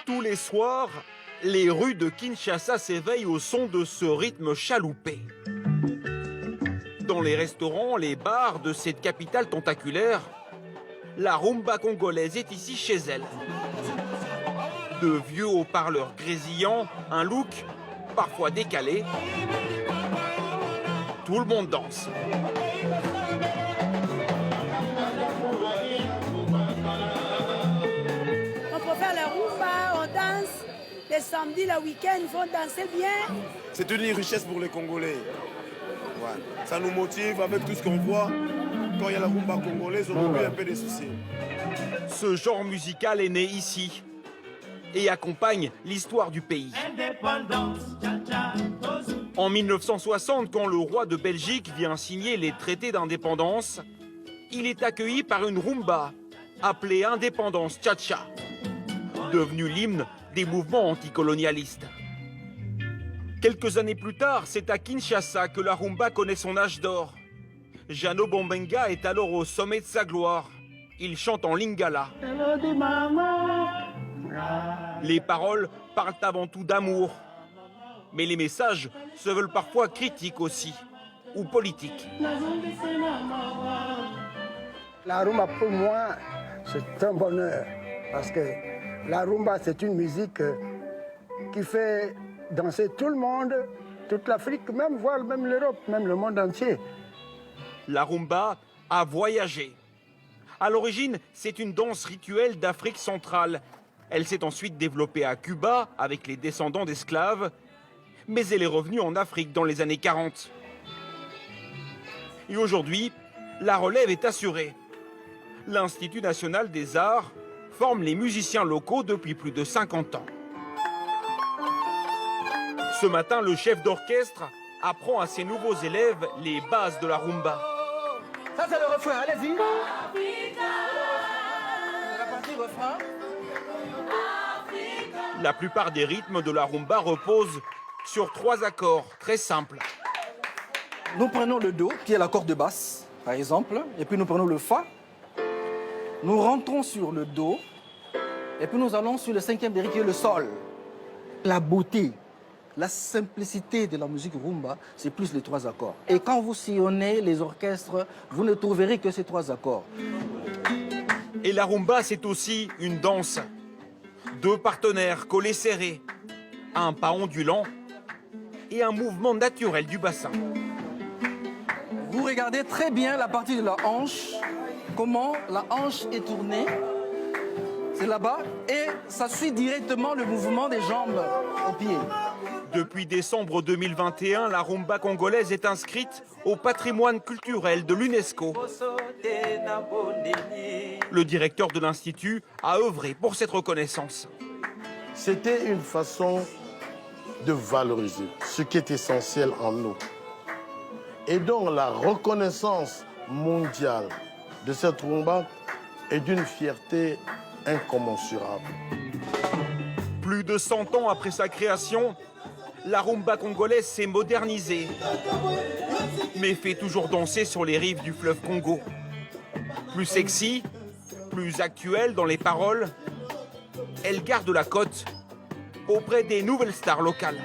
Tous les soirs, les rues de Kinshasa s'éveillent au son de ce rythme chaloupé. Dans les restaurants, les bars de cette capitale tentaculaire, la rumba congolaise est ici chez elle. De vieux haut-parleurs grésillants, un look parfois décalé. Tout le monde danse. On peut faire la rumba, on danse. Les samedis, le week-end, ils vont danser bien. C'est une richesse pour les Congolais. Ouais. Ça nous motive avec tout ce qu'on voit. Quand il y a la rumba congolaise, on oublie un peu des soucis. Ce genre musical est né ici et accompagne l'histoire du pays. En 1960, quand le roi de Belgique vient signer les traités d'indépendance, il est accueilli par une rumba appelée Indépendance Tcha-Tcha, devenue l'hymne des mouvements anticolonialistes. Quelques années plus tard, c'est à Kinshasa que la rumba connaît son âge d'or. Jeannot Bombenga est alors au sommet de sa gloire. Il chante en lingala. Les paroles parlent avant tout d'amour. Mais les messages se veulent parfois critiques aussi, ou politiques. La rumba, pour moi, c'est un bonheur. Parce que la rumba, c'est une musique qui fait danser tout le monde, toute l'Afrique, même, voire même l'Europe, même le monde entier. La rumba a voyagé. À l'origine, c'est une danse rituelle d'Afrique centrale. Elle s'est ensuite développée à Cuba avec les descendants d'esclaves, mais elle est revenue en Afrique dans les années 40. Et aujourd'hui, la relève est assurée. L'Institut national des arts forme les musiciens locaux depuis plus de 50 ans. Ce matin, le chef d'orchestre apprend à ses nouveaux élèves les bases de la rumba. Ça, c'est le refrain, allez-y. La partie refrain. La plupart des rythmes de la rumba reposent sur 3 accords très simples. Nous prenons le Do, qui est l'accord de basse, par exemple, et puis nous prenons le Fa. Nous rentrons sur le Do, et puis nous allons sur le 5e degré, qui est le Sol. La beauté, la simplicité de la musique rumba, c'est plus les 3 accords. Et quand vous sillonnez les orchestres, vous ne trouverez que ces 3 accords. Et la rumba, c'est aussi une danse. 2 partenaires collés serrés, un pas ondulant et un mouvement naturel du bassin. Vous regardez très bien la partie de la hanche, comment la hanche est tournée. C'est là-bas, et ça suit directement le mouvement des jambes au pied. Depuis décembre 2021, la rumba congolaise est inscrite au patrimoine culturel de l'UNESCO. Le directeur de l'Institut a œuvré pour cette reconnaissance. C'était une façon de valoriser ce qui est essentiel en nous. Et donc la reconnaissance mondiale de cette rumba est d'une fierté incommensurable. Plus de 100 ans après sa création, la rumba congolaise s'est modernisée, mais fait toujours danser sur les rives du fleuve Congo. Plus sexy, plus actuelle dans les paroles, elle garde la cote auprès des nouvelles stars locales.